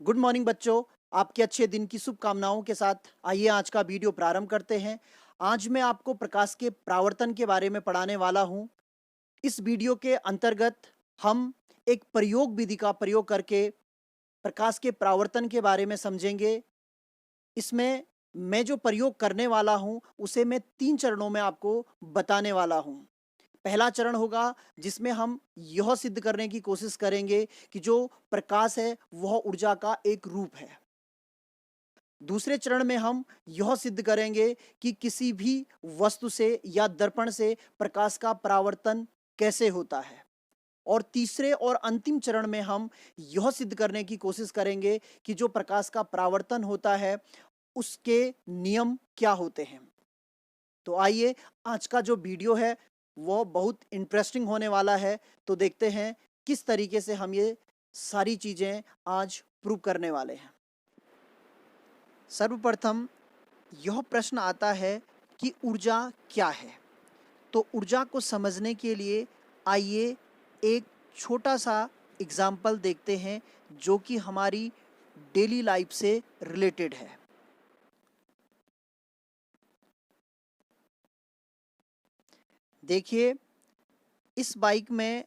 Good morning बच्चों। आपके अच्छे दिन की शुभकामनाओं के साथ आइए आज का वीडियो प्रारंभ करते हैं। आज मैं आपको प्रकाश के परावर्तन के बारे में पढ़ाने वाला हूं। इस वीडियो के अंतर्गत हम एक प्रयोग विधि का प्रयोग करके प्रकाश के परावर्तन के बारे में समझेंगे। इसमें मैं जो प्रयोग करने वाला हूं उसे मैं 3 चरणों में आपको बताने वाला हूं। पहला चरण होगा जिसमें हम यह सिद्ध करने की कोशिश करेंगे कि जो प्रकाश है वह ऊर्जा का एक रूप है। दूसरे चरण में हम यह सिद्ध करेंगे कि किसी भी वस्तु से या दर्पण से प्रकाश का परावर्तन कैसे होता है। और तीसरे और अंतिम चरण में हम यह सिद्ध करने की कोशिश करेंगे कि जो प्रकाश का परावर्तन होता है उसके नियम क्या होते हैं। तो आइए, आज का जो वीडियो है वो बहुत इंटरेस्टिंग होने वाला है। तो देखते हैं किस तरीके से हम ये सारी चीज़ें आज प्रूव करने वाले हैं। सर्वप्रथम यह प्रश्न आता है कि ऊर्जा क्या है। तो ऊर्जा को समझने के लिए आइए एक छोटा सा एग्जाम्पल देखते हैं जो कि हमारी डेली लाइफ से रिलेटेड है। देखिए, इस बाइक में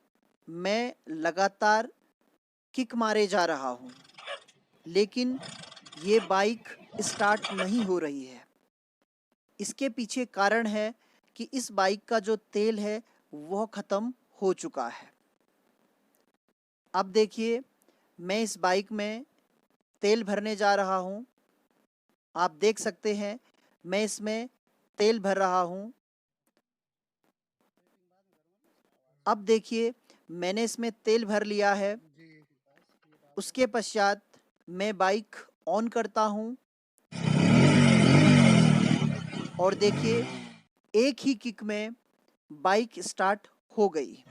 मैं लगातार किक मारे जा रहा हूँ, लेकिन ये बाइक स्टार्ट नहीं हो रही है। इसके पीछे कारण है कि इस बाइक का जो तेल है वह ख़त्म हो चुका है। अब देखिए, मैं इस बाइक में तेल भरने जा रहा हूँ। आप देख सकते हैं मैं इसमें तेल भर रहा हूँ। अब देखिए, मैंने इसमें तेल भर लिया है। उसके पश्चात मैं बाइक ऑन करता हूँ और देखिए, एक ही किक में बाइक स्टार्ट हो गई।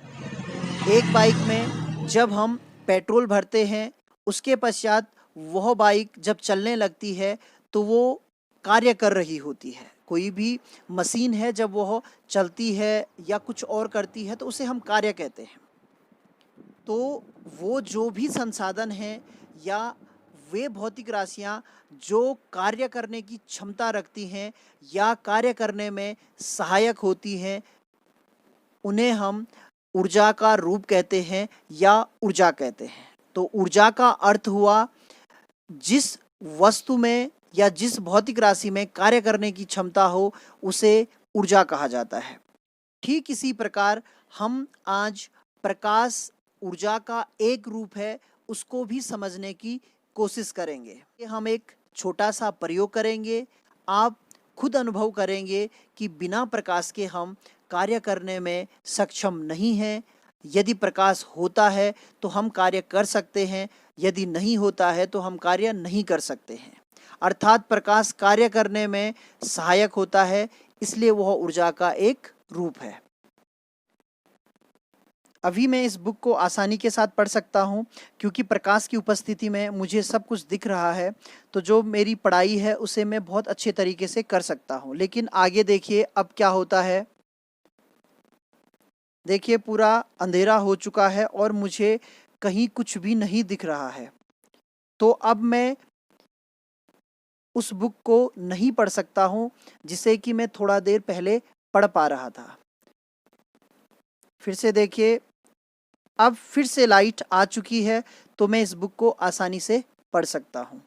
एक बाइक में जब हम पेट्रोल भरते हैं उसके पश्चात वह बाइक जब चलने लगती है तो वो कार्य कर रही होती है। कोई भी मशीन है जब वह चलती है या कुछ और करती है तो उसे हम कार्य कहते हैं। तो वो जो भी संसाधन हैं या वे भौतिक राशियाँ जो कार्य करने की क्षमता रखती हैं या कार्य करने में सहायक होती हैं, उन्हें हम ऊर्जा का रूप कहते हैं या ऊर्जा कहते हैं। तो ऊर्जा का अर्थ हुआ जिस वस्तु में या जिस भौतिक राशि में कार्य करने की क्षमता हो उसे ऊर्जा कहा जाता है। ठीक इसी प्रकार हम आज प्रकाश ऊर्जा का एक रूप है उसको भी समझने की कोशिश करेंगे। हम एक छोटा सा प्रयोग करेंगे। आप खुद अनुभव करेंगे कि बिना प्रकाश के हम कार्य करने में सक्षम नहीं हैं। यदि प्रकाश होता है तो हम कार्य कर सकते हैं, यदि नहीं होता है तो हम कार्य नहीं कर सकते हैं। अर्थात प्रकाश कार्य करने में सहायक होता है, इसलिए वह ऊर्जा का एक रूप है। अभी मैं इस बुक को आसानी के साथ पढ़ सकता हूँ क्योंकि प्रकाश की उपस्थिति में मुझे सब कुछ दिख रहा है। तो जो मेरी पढ़ाई है उसे मैं बहुत अच्छे तरीके से कर सकता हूँ। लेकिन आगे देखिए अब क्या होता है। देखिए, पूरा अंधेरा हो चुका है और मुझे कहीं कुछ भी नहीं दिख रहा है। तो अब मैं उस बुक को नहीं पढ़ सकता हूँ जिसे कि मैं थोड़ा देर पहले पढ़ पा रहा था। फिर से देखिए, अब फिर से लाइट आ चुकी है तो मैं इस बुक को आसानी से पढ़ सकता हूँ।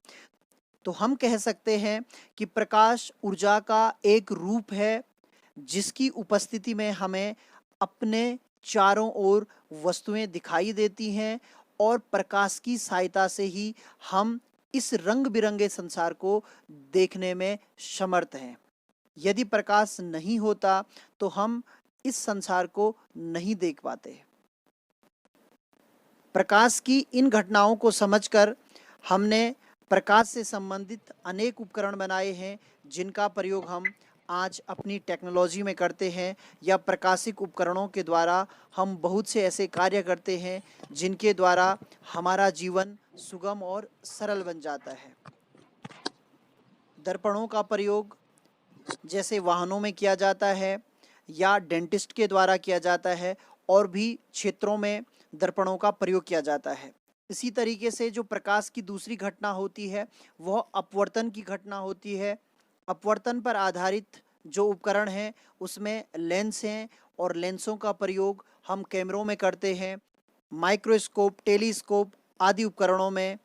तो हम कह सकते हैं कि प्रकाश ऊर्जा का एक रूप है जिसकी उपस्थिति में हमें अपने चारों ओर वस्तुएं दिखाई देती हैं और प्रकाश की सहायता से ही हम इस रंग बिरंगे संसार को देखने में समर्थ हैं। यदि प्रकाश नहीं होता तो हम इस संसार को नहीं देख पाते। प्रकाश की इन घटनाओं को समझकर हमने प्रकाश से संबंधित अनेक उपकरण बनाए हैं जिनका प्रयोग हम आज अपनी टेक्नोलॉजी में करते हैं या प्रकाशिक उपकरणों के द्वारा हम बहुत से ऐसे कार्य करते हैं जिनके द्वारा हमारा जीवन सुगम और सरल बन जाता है। दर्पणों का प्रयोग जैसे वाहनों में किया जाता है या डेंटिस्ट के द्वारा किया जाता है और भी क्षेत्रों में दर्पणों का प्रयोग किया जाता है। इसी तरीके से जो प्रकाश की दूसरी घटना होती है वह अपवर्तन की घटना होती है। अपवर्तन पर आधारित जो उपकरण हैं उसमें लेंस हैं और लेंसों का प्रयोग हम कैमरों में करते हैं। माइक्रोस्कोप, टेलीस्कोप आदि उपकरणों में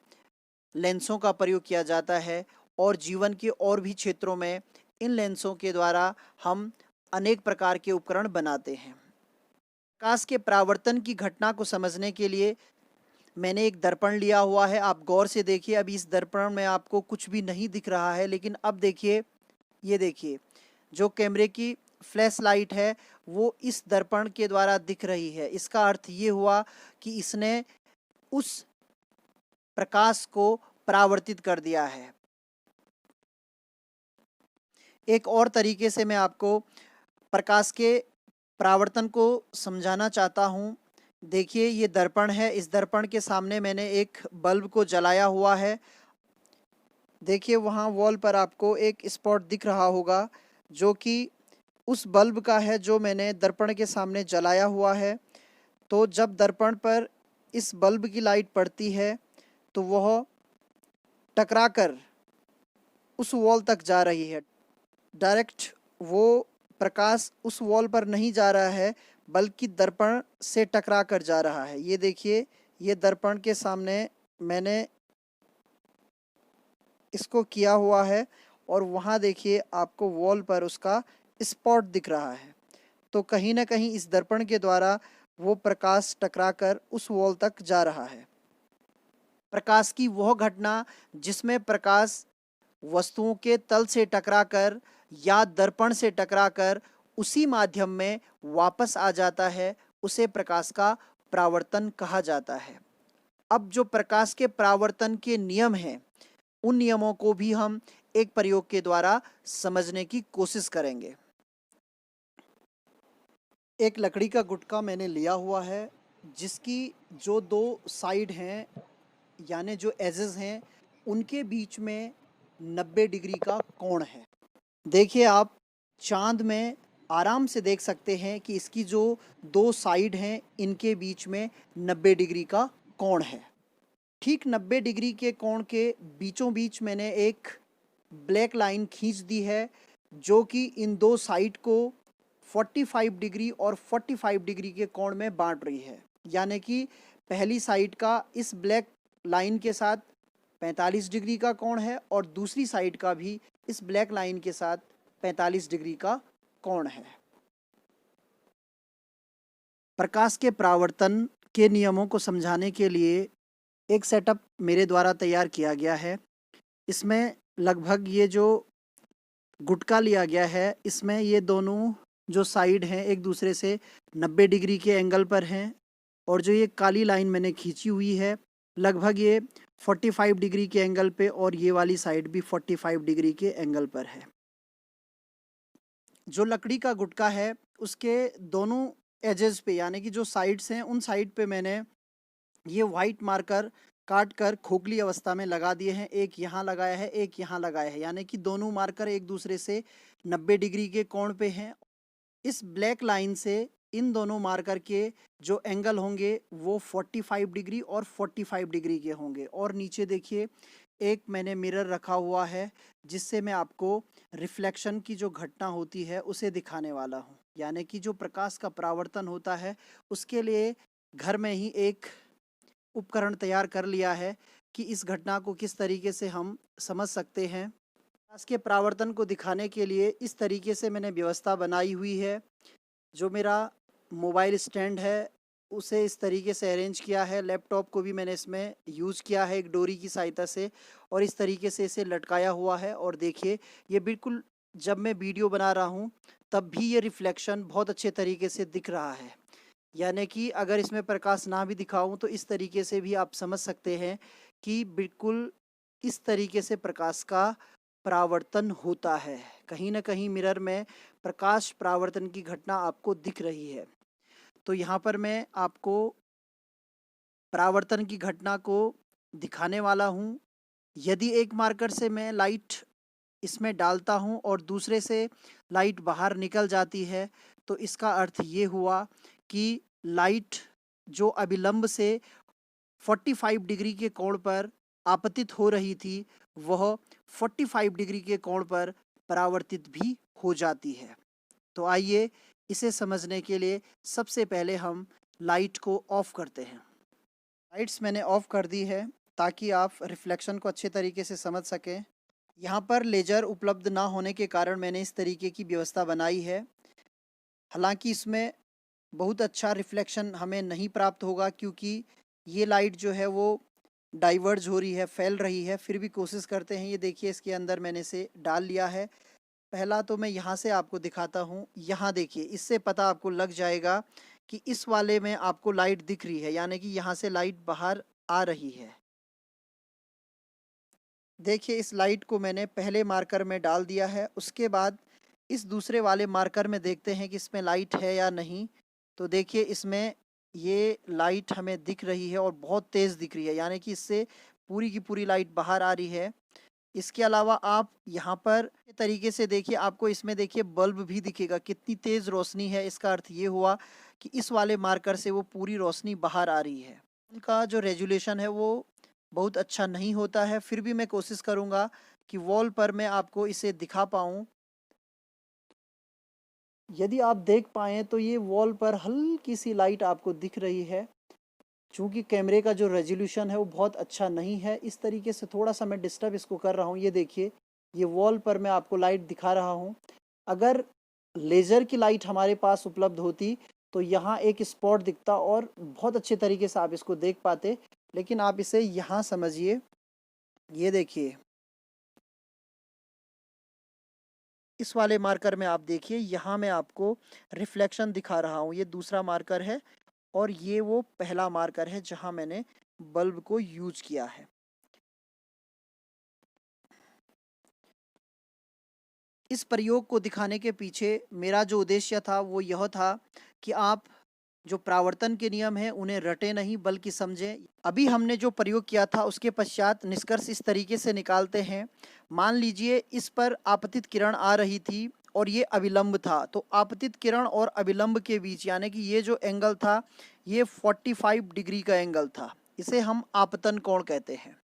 लेंसों का प्रयोग किया जाता है और जीवन के और भी क्षेत्रों में इन लेंसों के द्वारा हम अनेक प्रकार के उपकरण बनाते हैं। प्रकाश के परावर्तन की घटना को समझने के लिए मैंने एक दर्पण लिया हुआ है। आप गौर से देखिए, अभी इस दर्पण में आपको कुछ भी नहीं दिख रहा है, लेकिन अब देखिए, ये देखिए जो कैमरे की फ्लैश लाइट है वो इस दर्पण के द्वारा दिख रही है। इसका अर्थ ये हुआ कि इसने उस प्रकाश को परावर्तित कर दिया है। एक और तरीके से मैं आपको प्रकाश के परावर्तन को समझाना चाहता हूँ। देखिए, ये दर्पण है, इस दर्पण के सामने मैंने एक बल्ब को जलाया हुआ है। देखिए वहाँ वॉल पर आपको एक स्पॉट दिख रहा होगा जो कि उस बल्ब का है जो मैंने दर्पण के सामने जलाया हुआ है। तो जब दर्पण पर इस बल्ब की लाइट पड़ती है तो वह टकराकर उस वॉल तक जा रही है। डायरेक्ट वो प्रकाश उस वॉल पर नहीं जा रहा है बल्कि दर्पण से टकरा कर जा रहा है। ये देखिए, ये दर्पण के सामने मैंने इसको किया हुआ है और वहाँ देखिए आपको वॉल पर उसका स्पॉट दिख रहा है। तो कहीं ना कहीं इस दर्पण के द्वारा वो प्रकाश टकराकर उस वॉल तक जा रहा है। प्रकाश की वह घटना जिसमें प्रकाश वस्तुओं के तल से टकराकर या दर्पण से टकराकर उसी माध्यम में वापस आ जाता है, उसे प्रकाश का परावर्तन कहा जाता है। अब जो प्रकाश के परावर्तन के नियम हैं उन नियमों को भी हम एक प्रयोग के द्वारा समझने की कोशिश करेंगे। एक लकड़ी का गुटका मैंने लिया हुआ है जिसकी जो दो साइड हैं यानी जो एजेस हैं उनके बीच में 90 डिग्री का कोण है। देखिए, आप चांद में आराम से देख सकते हैं कि इसकी जो दो साइड हैं इनके बीच में 90 डिग्री का कोण है। ठीक 90 डिग्री के कोण के बीचों बीच मैंने एक ब्लैक लाइन खींच दी है जो कि इन दो साइड को 45 डिग्री और 45 डिग्री के कोण में बांट रही है। यानी कि पहली साइड का इस ब्लैक लाइन के साथ 45 डिग्री का कोण है और दूसरी साइड का भी इस ब्लैक लाइन के साथ 45 डिग्री का कोण है। प्रकाश के परावर्तन के नियमों को समझाने के लिए एक सेटअप मेरे द्वारा तैयार किया गया है। इसमें लगभग ये जो गुटका लिया गया है इसमें ये दोनों जो साइड हैं एक दूसरे से 90 डिग्री के एंगल पर हैं और जो ये काली लाइन मैंने खींची हुई है लगभग ये 45 डिग्री के एंगल पे और ये वाली साइड भी 45 डिग्री के एंगल पर है। जो लकड़ी का गुटका है उसके दोनों एजेस पे यानी कि जो साइड्स हैं उन साइड पे मैंने ये वाइट मार्कर काट कर खोखली अवस्था में लगा दिए हैं। एक यहाँ लगाया है, एक यहाँ लगाया है, यानी कि दोनों मार्कर एक दूसरे से 90 डिग्री के कोण पे हैं। इस ब्लैक लाइन से इन दोनों मार्कर के जो एंगल होंगे वो 45 डिग्री और 45 डिग्री के होंगे। और नीचे देखिए एक मैंने मिरर रखा हुआ है जिससे मैं आपको रिफ्लेक्शन की जो घटना होती है उसे दिखाने वाला हूँ। यानी कि जो प्रकाश का परावर्तन होता है उसके लिए घर में ही एक उपकरण तैयार कर लिया है कि इस घटना को किस तरीके से हम समझ सकते हैं। प्रकाश के परावर्तन को दिखाने के लिए इस तरीके से मैंने व्यवस्था बनाई हुई है। जो मेरा मोबाइल स्टैंड है उसे इस तरीके से अरेंज किया है। लैपटॉप को भी मैंने इसमें यूज़ किया है एक डोरी की सहायता से और इस तरीके से इसे लटकाया हुआ है। और देखिए ये बिल्कुल जब मैं वीडियो बना रहा हूँ तब भी ये रिफ्लेक्शन बहुत अच्छे तरीके से दिख रहा है। यानी कि अगर इसमें प्रकाश ना भी दिखाऊं तो इस तरीके से भी आप समझ सकते हैं कि बिल्कुल इस तरीके से प्रकाश का परावर्तन होता है। कहीं ना कहीं मिरर में प्रकाश परावर्तन की घटना आपको दिख रही है। तो यहाँ पर मैं आपको परावर्तन की घटना को दिखाने वाला हूँ। यदि एक मार्कर से मैं लाइट इसमें डालता हूँ और दूसरे से लाइट बाहर निकल जाती है तो इसका अर्थ ये हुआ कि लाइट जो अभिलंब से 45 डिग्री के कोण पर आपतित हो रही थी, वह 45 डिग्री के कोण पर परावर्तित भी हो जाती है। तो आइए इसे समझने के लिए सबसे पहले हम लाइट को ऑफ करते हैं। लाइट्स मैंने ऑफ कर दी है ताकि आप रिफ्लेक्शन को अच्छे तरीके से समझ सकें। यहाँ पर लेज़र उपलब्ध ना होने के कारण मैंने इस तरीके की व्यवस्था बनाई है। हालांकि इसमें बहुत अच्छा रिफ्लेक्शन हमें नहीं प्राप्त होगा, क्योंकि ये लाइट जो है वो डाइवर्ज हो रही है, फैल रही है। फिर भी कोशिश करते हैं। ये देखिए, इसके अंदर मैंने इसे डाल लिया है। पहला तो मैं यहाँ से आपको दिखाता हूँ। यहाँ देखिए, इससे पता आपको लग जाएगा कि इस वाले में आपको लाइट दिख रही है, यानी कि यहाँ से लाइट बाहर आ रही है। देखिए, इस लाइट को मैंने पहले मार्कर में डाल दिया है। उसके बाद इस दूसरे वाले मार्कर में देखते हैं कि इसमें लाइट है या नहीं। तो देखिए, इसमें ये लाइट हमें दिख रही है और बहुत तेज़ दिख रही है, यानी कि इससे पूरी की पूरी लाइट बाहर आ रही है। इसके अलावा आप यहाँ पर तरीके से देखिए, आपको इसमें देखिए बल्ब भी दिखेगा, कितनी तेज़ रोशनी है। इसका अर्थ ये हुआ कि इस वाले मार्कर से वो पूरी रोशनी बाहर आ रही है। उनका जो रेजुलेशन है वो बहुत अच्छा नहीं होता है। फिर भी मैं कोशिश करूँगा कि वॉल पर मैं आपको इसे दिखा पाऊँ। यदि आप देख पाएँ तो ये वॉल पर हल्की सी लाइट आपको दिख रही है। चूँकि कैमरे का जो रेजोल्यूशन है वो बहुत अच्छा नहीं है, इस तरीके से थोड़ा सा मैं डिस्टर्ब इसको कर रहा हूँ। ये देखिए, ये वॉल पर मैं आपको लाइट दिखा रहा हूँ। अगर लेज़र की लाइट हमारे पास उपलब्ध होती तो यहाँ एक स्पॉट दिखता और बहुत अच्छे तरीके से आप इसको देख पाते, लेकिन आप इसे यहाँ समझिए। ये देखिए, इस वाले मार्कर में आप देखिए, यहाँ मैं आपको रिफ्लेक्शन दिखा रहा हूँ। ये दूसरा मार्कर है और ये वो पहला मार्कर है जहाँ मैंने बल्ब को यूज किया है। इस प्रयोग को दिखाने के पीछे मेरा जो उद्देश्य था वो यह था कि आप जो प्रावर्तन के नियम हैं उन्हें रटे नहीं बल्कि समझें। अभी हमने जो प्रयोग किया था उसके पश्चात निष्कर्ष इस तरीके से निकालते हैं। मान लीजिए इस पर आपतित किरण आ रही थी और ये अविलंब था, तो आपतित किरण और अविलंब के बीच यानी कि ये जो एंगल था ये 45 डिग्री का एंगल था। इसे हम आपतन कोण कहते हैं।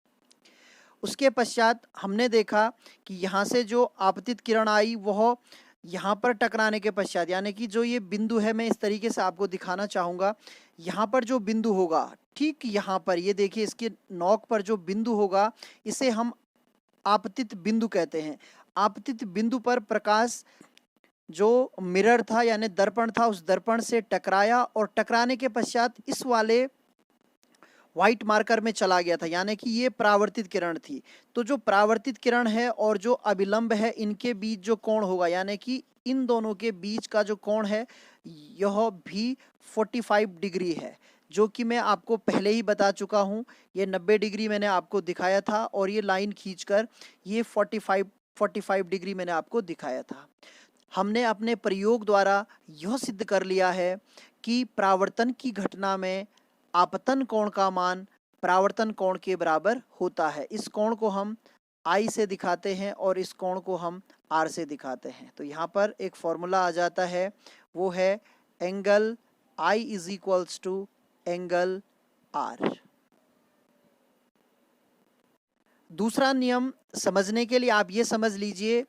उसके पश्चात हमने देखा कि यहाँ से जो आपतित किरण आई वह यहाँ पर टकराने के पश्चात, यानी कि जो ये बिंदु है, मैं इस तरीके से आपको दिखाना चाहूँगा। यहाँ पर जो बिंदु होगा, ठीक यहाँ पर, ये देखिए इसके नोक पर जो बिंदु होगा इसे हम आपतित बिंदु कहते हैं। आपतित बिंदु पर प्रकाश जो मिरर था यानी दर्पण था, उस दर्पण से टकराया और टकराने के पश्चात इस वाले व्हाइट मार्कर में चला गया था, यानी कि ये परावर्तित किरण थी। तो जो परावर्तित किरण है और जो अभिलंब है, इनके बीच जो कोण होगा, यानी कि इन दोनों के बीच का जो कोण है यह भी 45 डिग्री है, जो कि मैं आपको पहले ही बता चुका हूँ। ये 90 डिग्री मैंने आपको दिखाया था और ये लाइन खींचकर ये 45 डिग्री मैंने आपको दिखाया था। हमने अपने प्रयोग द्वारा यह सिद्ध कर लिया है कि परावर्तन की घटना में आपतन कोण का मान परावर्तन कोण के बराबर होता है। इस कोण को हम आई से दिखाते हैं और इस कोण को हम आर से दिखाते हैं। तो यहाँ पर एक फॉर्मूला आ जाता है, वो है angle I is equals to angle R. दूसरा नियम समझने के लिए आप ये समझ लीजिए,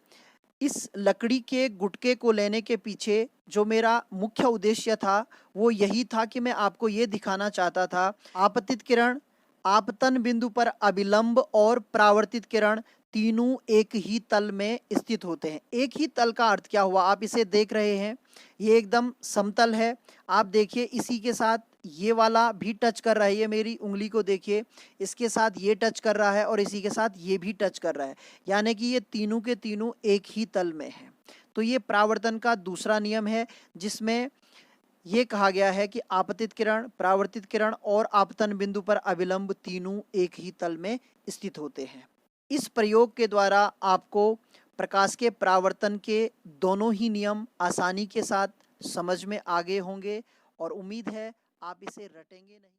इस लकड़ी के गुटके को लेने के पीछे जो मेरा मुख्य उद्देश्य था वो यही था कि मैं आपको ये दिखाना चाहता था, आपतित किरण, आपतन बिंदु पर अभिलंब और परावर्तित किरण तीनों एक ही तल में स्थित होते हैं। एक ही तल का अर्थ क्या हुआ, आप इसे देख रहे हैं, ये एकदम समतल है। आप देखिए इसी के साथ ये वाला भी टच कर रहा है, ये मेरी उंगली को देखिए, इसके साथ ये टच कर रहा है और इसी के साथ ये भी टच कर रहा है, यानी कि ये तीनों के तीनों एक ही तल में हैं। तो ये परावर्तन का दूसरा नियम है, जिसमें ये कहा गया है कि आपतित किरण, परावर्तित किरण और आपतन बिंदु पर अभिलंब तीनों एक ही तल में स्थित होते हैं। इस प्रयोग के द्वारा आपको प्रकाश के परावर्तन के दोनों ही नियम आसानी के साथ समझ में आ गए होंगे और उम्मीद है आप इसे रटेंगे नहीं।